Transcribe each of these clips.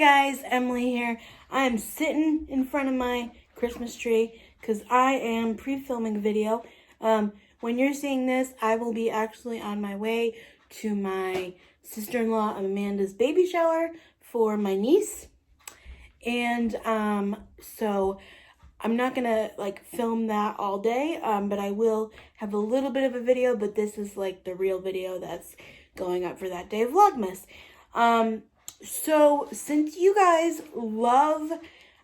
guys, Emily here. I'm sitting in front of my Christmas tree because I am pre-filming a video. When you're seeing this, I will be actually on my way to my sister-in-law Amanda's baby shower for my niece. And so I'm not gonna film that all day, but I will have a little bit of a video, but this is the real video that's going up for that day of Vlogmas. So since you guys love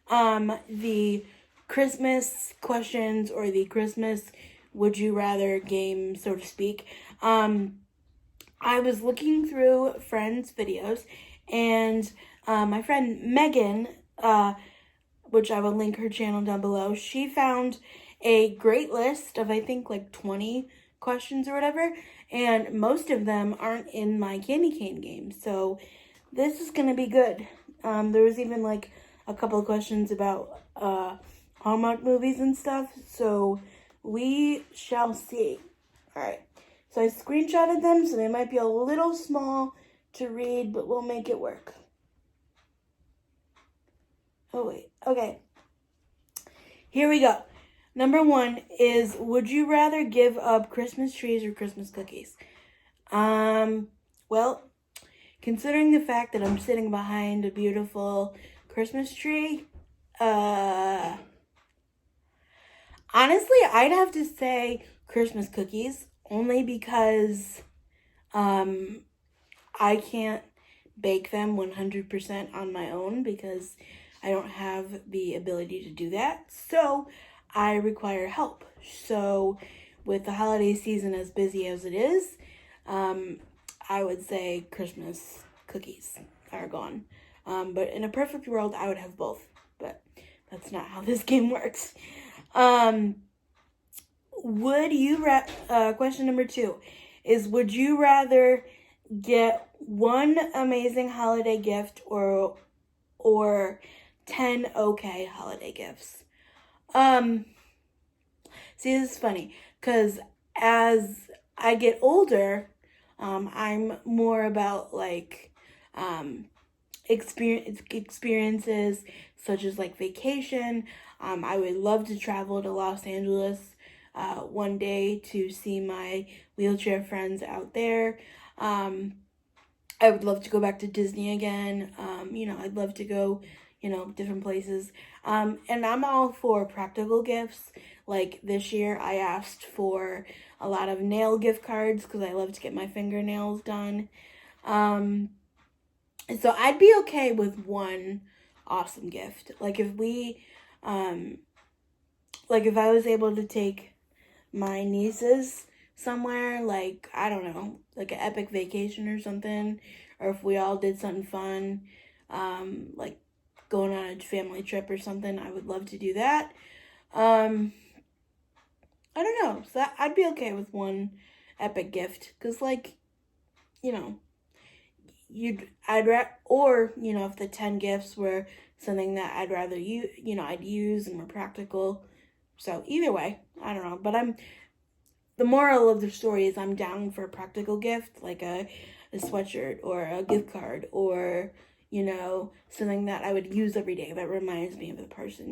the Christmas questions or the Christmas would you rather game, so to speak, I was looking through friends' videos, and my friend Megan, which I will link her channel down below, she found a great list of, I think, 20 questions or whatever, and most of them aren't in my candy cane game, so this is gonna be good. There was even a couple of questions about Hallmark movies and stuff, so we shall see. Alright, so I screenshotted them, so they might be a little small to read, but we'll make it work. Oh wait, okay. Here we go. Number 1 is, would you rather give up Christmas trees or Christmas cookies? Well, considering the fact that I'm sitting behind a beautiful Christmas tree, honestly, I'd have to say Christmas cookies, only because I can't bake them 100% on my own because I don't have the ability to do that. So I require help. So with the holiday season as busy as it is, I would say Christmas cookies are gone. But in a perfect world, I would have both. But that's not how this game works. Question number 2 is, would you rather get one amazing holiday gift or 10 okay holiday gifts? See, this is funny, because as I get older, I'm more about experiences such as vacation. I would love to travel to Los Angeles one day to see my wheelchair friends out there. I would love to go back to Disney again. I'd love to go, different places. And I'm all for practical gifts. Like this year, I asked for a lot of nail gift cards because I love to get my fingernails done. So I'd be okay with one awesome gift. If we, if I was able to take my nieces somewhere, I don't know, an epic vacation or something, or if we all did something fun, going on a family trip or something, I would love to do that. I don't know, so I'd be okay with one epic gift, because if the 10 gifts were something that I'd rather I'd use and were practical. So either way, I don't know, but the moral of the story is I'm down for a practical gift, like a sweatshirt or a gift card, or something that I would use every day that reminds me of the person.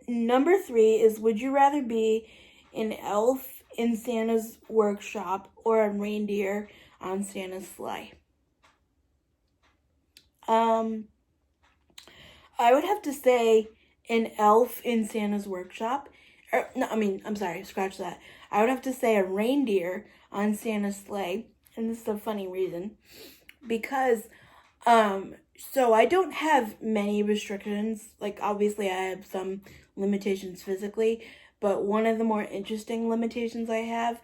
Number 3 is, would you rather be an elf in Santa's workshop or a reindeer on Santa's sleigh? I would have to say an elf in Santa's workshop. Scratch that. I would have to say a reindeer on Santa's sleigh, and this is a funny reason, because so I don't have many restrictions. Obviously I have some limitations physically, but one of the more interesting limitations I have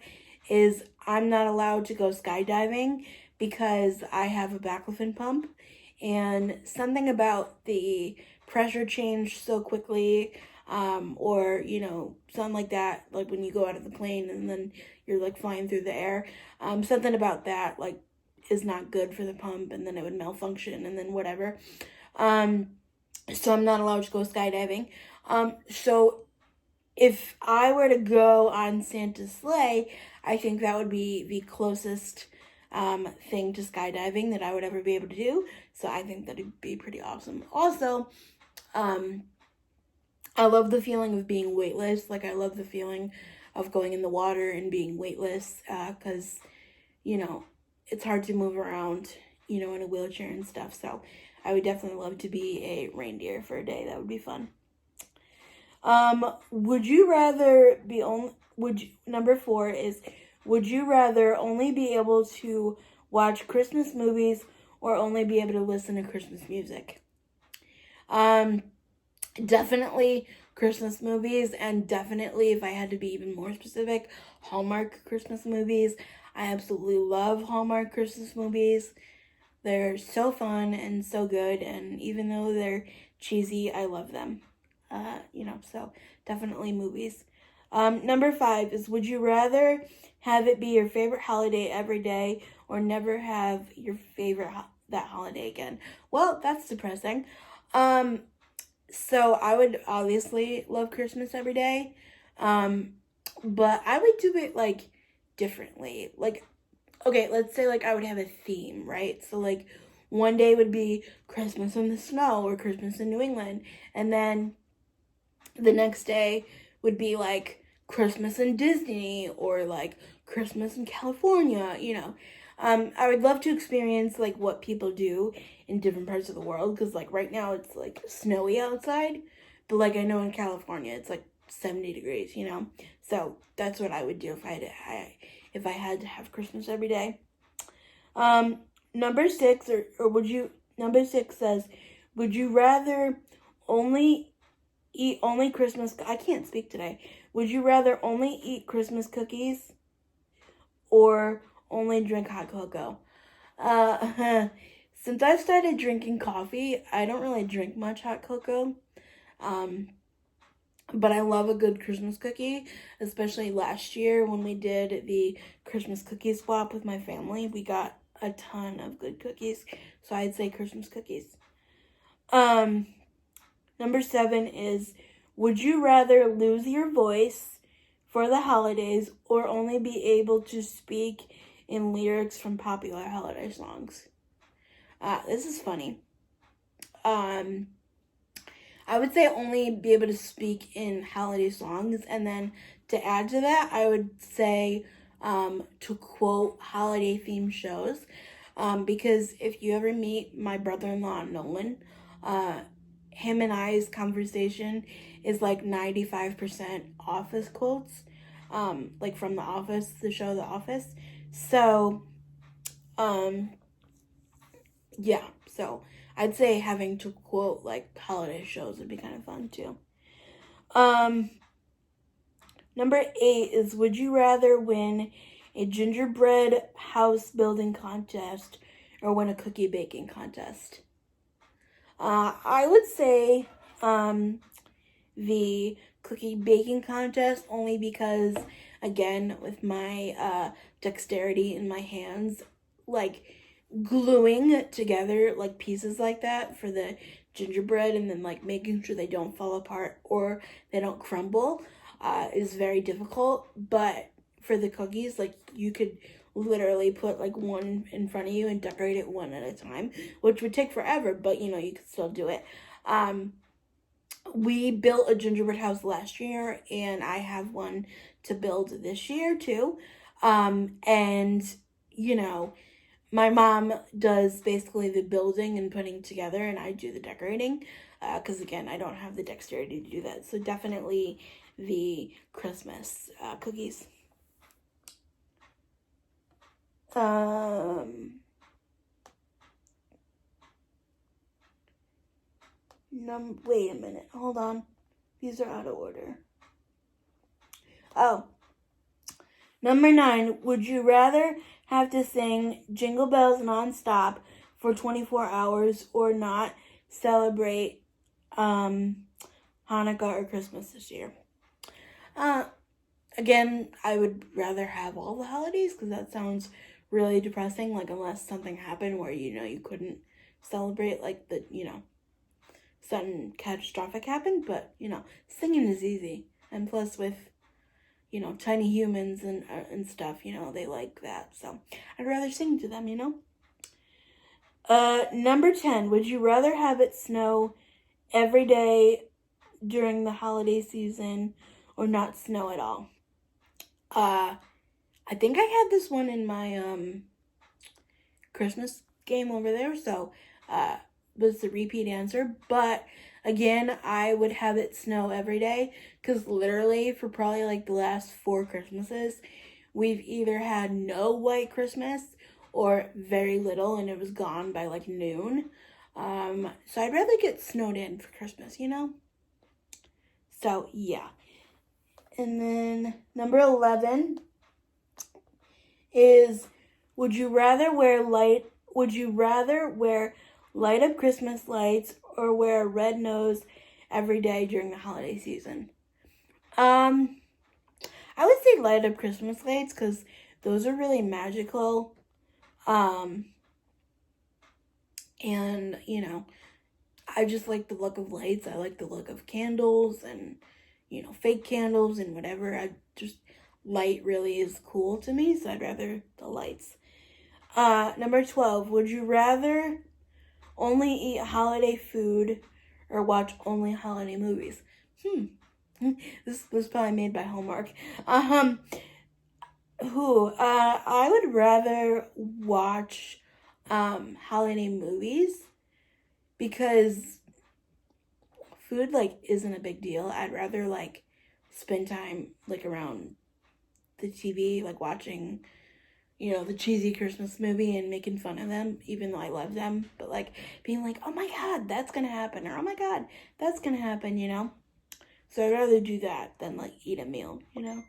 is I'm not allowed to go skydiving because I have a baclofen pump, and something about the pressure change so quickly, or something like that, when you go out of the plane and then you're flying through the air, something about that is not good for the pump, and then it would malfunction and then whatever. So I'm not allowed to go skydiving. So if I were to go on Santa's sleigh, I think that would be the closest thing to skydiving that I would ever be able to do. So I think that'd be pretty awesome. Also, I love the feeling of being weightless. Like, I love the feeling of going in the water and being weightless, because, you know, it's hard to move around, you know, in a wheelchair and stuff. So I would definitely love to be a reindeer for a day. That would be fun. Would you rather be number 4 is, would you rather only be able to watch Christmas movies or only be able to listen to Christmas music? Definitely Christmas movies, and definitely, if I had to be even more specific, Hallmark Christmas movies. I absolutely love Hallmark Christmas movies. They're so fun and so good, and even though they're cheesy, I love them. You know, so definitely movies. Number 5 is, would you rather have it be your favorite holiday every day or never have your favorite that holiday again? Well, that's depressing. So I would obviously love Christmas every day, but I would do it, like, differently. Like, okay, let's say, like, I would have a theme, right? So, like, one day would be Christmas in the snow or Christmas in New England, and then the next day would be, like, Christmas in Disney or, like, Christmas in California, you know. I would love to experience, like, what people do in different parts of the world, because, like, right now it's, like, snowy outside, but, like, I know in California it's, like, 70 degrees, you know. So that's what I would do if I had to have Christmas every day. Number 6 number 6 says, would you rather eat only Christmas, I can't speak today. Would you rather only eat Christmas cookies or only drink hot cocoa? Since I've started drinking coffee, I don't really drink much hot cocoa. But I love a good Christmas cookie, especially last year when we did the Christmas cookie swap with my family. We got a ton of good cookies, so I'd say Christmas cookies. Number 7 is, would you rather lose your voice for the holidays or only be able to speak in lyrics from popular holiday songs? This is funny. I would say only be able to speak in holiday songs, and then to add to that, I would say to quote holiday themed shows, because if you ever meet my brother-in-law Nolan, him and I's conversation is like 95% Office quotes, like from The Office, the show The Office. So, yeah, so I'd say having to quote, like, holiday shows would be kind of fun, too. Number 8 is, would you rather win a gingerbread house building contest or win a cookie baking contest? I would say the cookie baking contest, only because, again, with my dexterity in my hands, like, gluing together, like, pieces like that for the gingerbread and then, like, making sure they don't fall apart or they don't crumble is very difficult. But for the cookies, like, you could literally put, like, one in front of you and decorate it one at a time, which would take forever, but, you know, you could still do it. We built a gingerbread house last year, and I have one to build this year, too. And, you know, my mom does basically the building and putting together, and I do the decorating, because, again, I don't have the dexterity to do that. So definitely the Christmas cookies. Wait a minute. Hold on. These are out of order. Oh. Number 9, would you rather have to sing Jingle Bells nonstop for 24 hours or not celebrate Hanukkah or Christmas this year? Again, I would rather have all the holidays, because that sounds really depressing, like, unless something happened where, you know, you couldn't celebrate, like, the, you know, something catastrophic happened. But, you know, singing is easy, and plus with, you know, tiny humans and stuff, you know, they like that. So I'd rather sing to them, you know. Number 10, would you rather have it snow every day during the holiday season or not snow at all? I think I had this one in my Christmas game over there, so was the repeat answer. But again, I would have it snow every day, because literally for probably like the last 4 Christmases, we've either had no white Christmas or very little, and it was gone by like noon. So I'd rather get snowed in for Christmas, you know? So yeah. And then number 11 is, would you rather wear light up Christmas lights or wear a red nose every day during the holiday season? I would say light up Christmas lights, because those are really magical. And you know, I just like the look of lights. I like the look of candles and, you know, fake candles and whatever. Light really is cool to me, so I'd rather the lights. Number 12, would you rather only eat holiday food or watch only holiday movies? This was probably made by Hallmark. I would rather watch holiday movies, because food like isn't a big deal. I'd rather like spend time like around the TV, like watching, you know, the cheesy Christmas movie and making fun of them, even though I love them, but like being like, oh my god, that's gonna happen, or oh my god, that's gonna happen, you know? So I'd rather do that than like eat a meal, you know?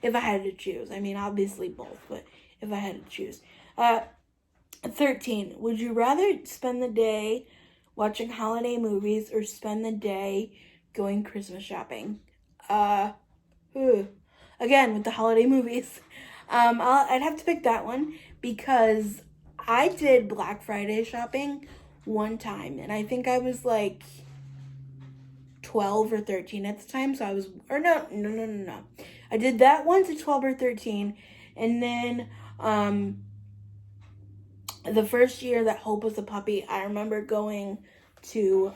If I had to choose. I mean, obviously both, but if I had to choose. 13, would you rather spend the day watching holiday movies or spend the day going Christmas shopping? Again, with the holiday movies. I'd have to pick that one, because I did Black Friday shopping one time, and I think I was like 12 or 13 at the time, so I was, or no. I did that once at 12 or 13, and then, the first year that Hope was a puppy, I remember going to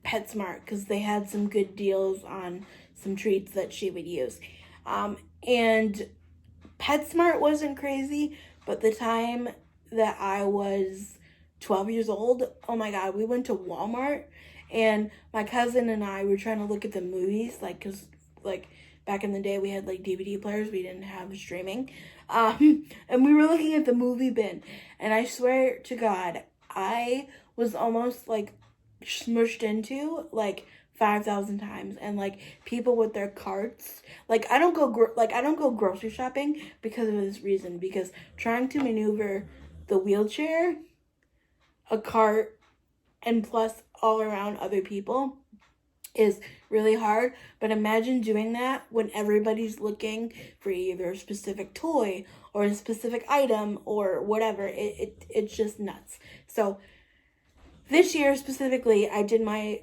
PetSmart, because they had some good deals on some treats that she would use. And PetSmart wasn't crazy, but the time that I was 12 years old, oh my god, we went to Walmart, and my cousin and I were trying to look at the movies, like, because, like, back in the day we had, like, DVD players, we didn't have streaming, and we were looking at the movie bin, and I swear to god, I was almost, like, smushed into, like, 5,000 times, and like people with their carts, like I don't go grocery shopping because of this reason, because trying to maneuver the wheelchair, a cart, and plus all around other people is really hard. But imagine doing that when everybody's looking for either a specific toy or a specific item or whatever. It's just nuts. So this year specifically, I did my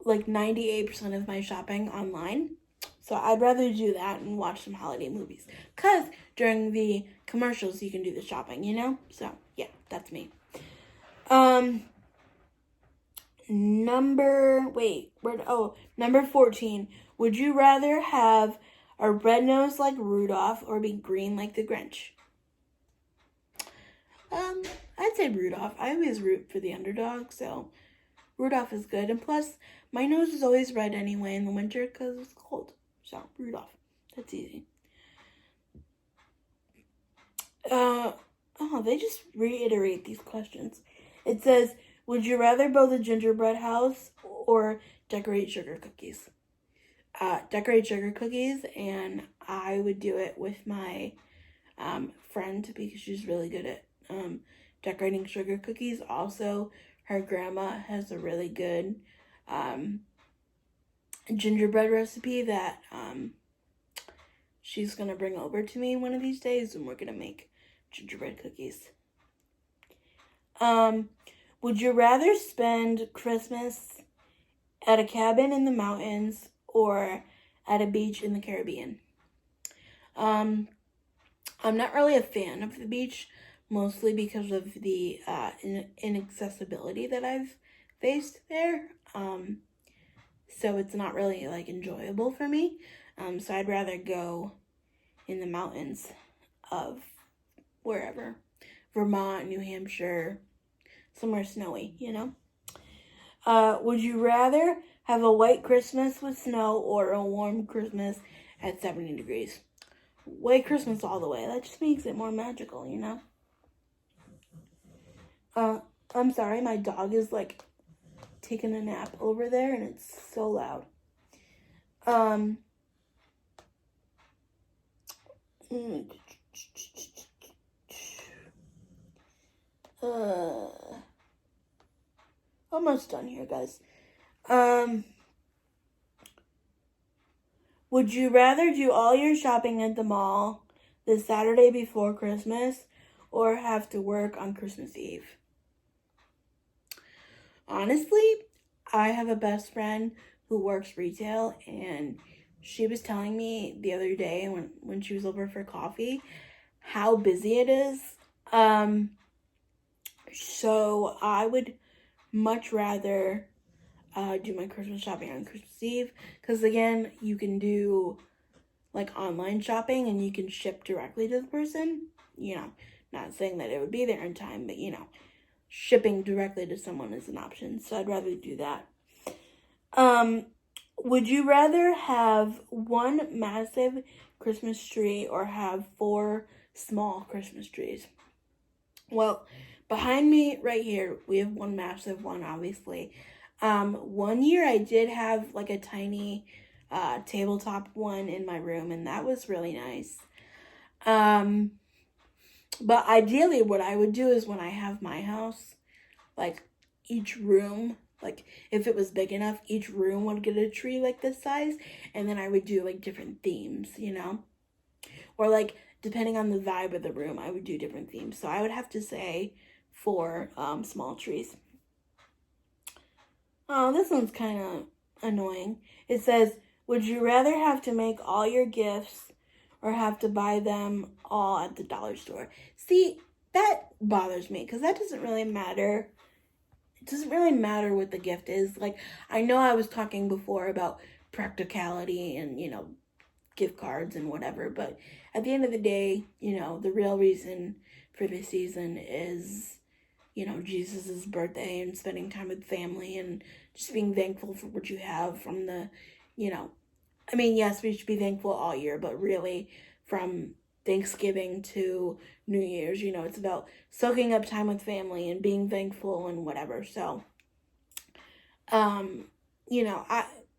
like 98% of my shopping online. So I'd rather do that and watch some holiday movies, because during the commercials you can do the shopping, you know? So yeah, that's me. Number 14. Would you rather have a red nose like Rudolph or be green like the Grinch? I'd say Rudolph. I always root for the underdog, so Rudolph is good. And plus, my nose is always red anyway in the winter because it's cold. So, Rudolph. That's easy. They just reiterate these questions. It says, would you rather build a gingerbread house or decorate sugar cookies? Decorate sugar cookies, and I would do it with my friend, because she's really good at decorating sugar cookies. Also, her grandma has a really good gingerbread recipe that she's going to bring over to me one of these days, and we're going to make gingerbread cookies. Would you rather spend Christmas at a cabin in the mountains or at a beach in the Caribbean? I'm not really a fan of the beach, mostly because of the inaccessibility that I've faced there. So it's not really like enjoyable for me. So I'd rather go in the mountains of wherever, Vermont, New Hampshire, somewhere snowy, you know. Would you rather have a white Christmas with snow or a warm Christmas at 70 degrees? White Christmas all the way. That just makes it more magical, you know? I'm sorry, my dog is like taking a nap over there and it's so loud. Almost done here, guys. Would you rather do all your shopping at the mall the Saturday before Christmas or have to work on Christmas Eve? Honestly, I have a best friend who works retail, and she was telling me the other day when she was over for coffee how busy it is. So I would much rather do my Christmas shopping on Christmas Eve, because again, you can do like online shopping and you can ship directly to the person. You know, not saying that it would be there in time, but you know, shipping directly to someone is an option. So I'd rather do that. Would you rather have one massive Christmas tree or have 4 small Christmas trees? Well, behind me right here, we have one massive one, obviously. One year I did have like a tiny tabletop one in my room, and that was really nice. But ideally what I would do is when I have my house, like each room, like if it was big enough, each room would get a tree like this size, and then I would do like different themes, you know? Or like depending on the vibe of the room, I would do different themes. So I would have to say 4 small trees. Oh, this one's kind of annoying. It says, would you rather have to make all your gifts or have to buy them all at the dollar store? See, that bothers me because that doesn't really matter. It doesn't really matter what the gift is. Like, I know I was talking before about practicality and, you know, gift cards and whatever, but at the end of the day, you know, the real reason for this season is, you know, Jesus's birthday and spending time with family and just being thankful for what you have from the, you know, I mean, yes, we should be thankful all year, but really from Thanksgiving to New Year's, you know, it's about soaking up time with family and being thankful and whatever. So, you know,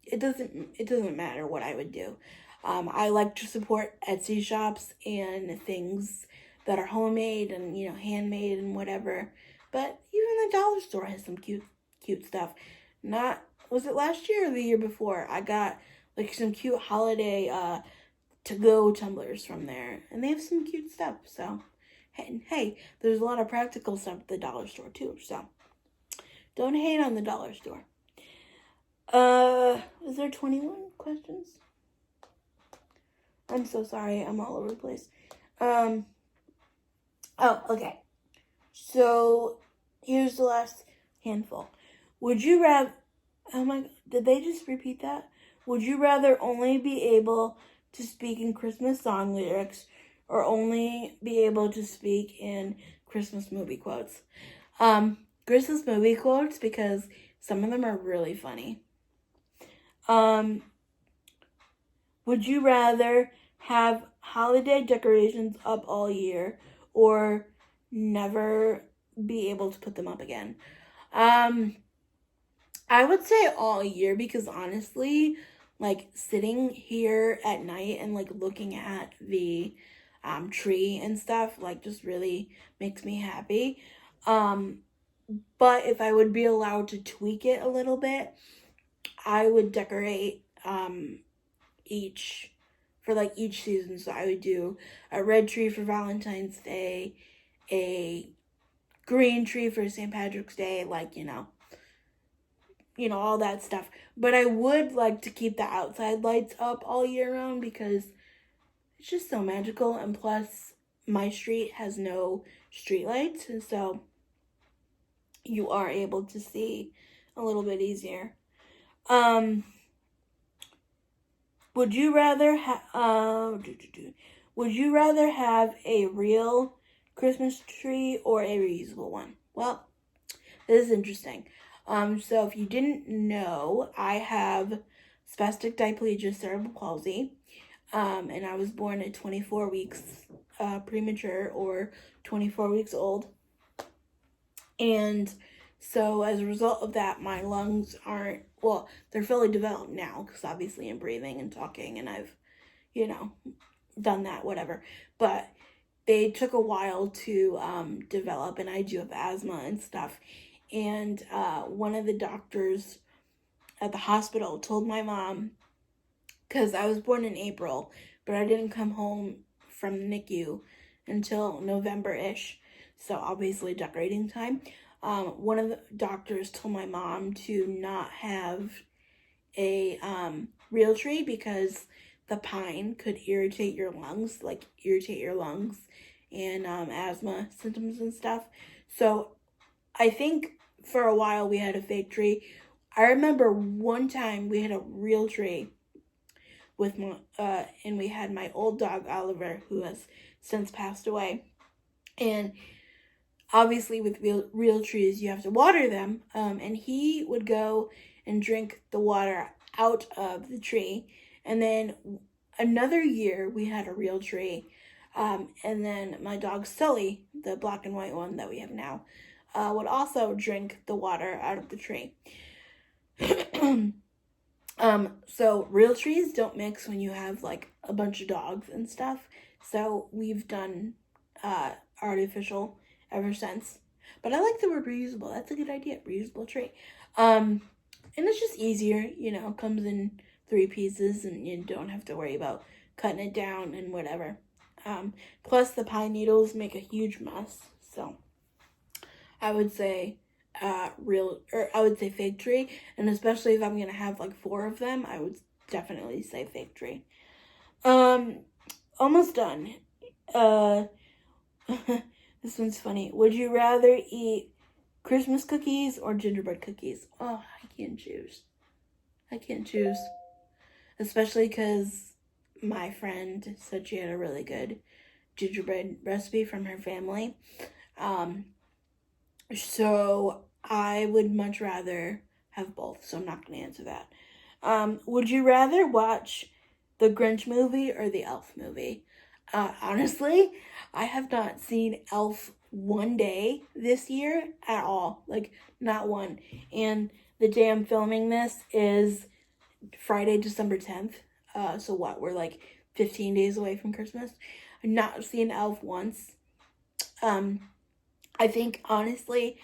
it doesn't matter what I would do. I like to support Etsy shops and things that are homemade and, you know, handmade and whatever. But even the dollar store has some cute stuff. Was it last year or the year before? I got like some cute holiday to-go tumblers from there. And they have some cute stuff. So, hey, there's a lot of practical stuff at the dollar store too. So, don't hate on the dollar store. Is there 21 questions? I'm so sorry. I'm all over the place. Oh, okay. So, here's the last handful. Would you rather... Oh my... Did they just repeat that? Would you rather only be able to speak in Christmas song lyrics or only be able to speak in Christmas movie quotes? Christmas movie quotes, because some of them are really funny. Would you rather have holiday decorations up all year or never be able to put them up again? I would say all year, because honestly, like sitting here at night and like looking at the tree and stuff like just really makes me happy. But if I would be allowed to tweak it a little bit, I would decorate each season. So I would do a red tree for Valentine's Day, a green tree for St. Patrick's Day, like, you know, all that stuff. But I would like to keep the outside lights up all year round, because it's just so magical. And plus, my street has no street lights, and so you are able to see a little bit easier. Would you rather have a real Christmas tree or a reusable one? Well, this is interesting. So if you didn't know, I have spastic diplegia cerebral palsy. And I was born at 24 weeks premature, or 24 weeks old. And so as a result of that, my lungs aren't, well, they're fully developed now, because obviously I'm breathing and talking, and I've, done that, whatever. But they took a while to develop, and I do have asthma and stuff. And one of the doctors at the hospital told my mom, because I was born in April, but I didn't come home from the NICU until November-ish, so obviously decorating time. One of the doctors told my mom to not have a real tree because the pine could irritate your lungs and asthma symptoms and stuff. So I think for a while we had a fake tree. I remember one time we had a real tree with my, and we had my old dog Oliver, who has since passed away. And obviously with real trees, you have to water them. And he would go and drink the water out of the tree. And then another year, we had a real tree. And then my dog Sully, the black and white one that we have now, would also drink the water out of the tree. So real trees don't mix when you have like a bunch of dogs and stuff. So we've done artificial ever since. But I like the word reusable. That's a good idea. Reusable tree. And it's just easier, comes in 3 pieces and you don't have to worry about cutting it down and whatever. Plus the pine needles make a huge mess. So I would say I would say fig tree, and especially if I'm gonna have like 4 of them, I would definitely say fig tree. Almost done. This one's funny. Would you rather eat Christmas cookies or gingerbread cookies? Oh, I can't choose. Especially because my friend said she had a really good gingerbread recipe from her family. So I would much rather have both, so I'm not going to answer that. Would you rather watch the Grinch movie or the Elf movie? Honestly, I have not seen Elf one day this year at all. Like, not one. And the day I'm filming this is Friday, December 10th. So what, we're like 15 days away from Christmas. I've not seen Elf once. I think, honestly,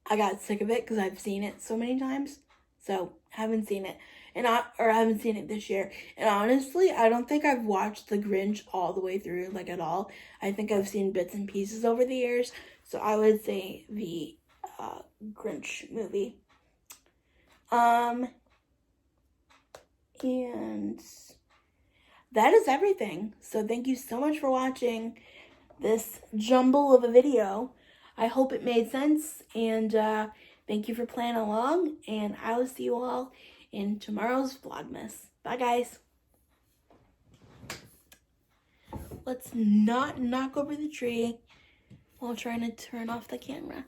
I got sick of it because I've seen it so many times. So, haven't seen it. I haven't seen it this year. And honestly, I don't think I've watched The Grinch all the way through, like, at all. I think I've seen bits and pieces over the years. So, I would say the Grinch movie. And that is everything. So, thank you so much for watching this jumble of a video. I hope it made sense, and thank you for playing along, and I will see you all in tomorrow's Vlogmas. Bye, guys. Let's not knock over the tree while trying to turn off the camera.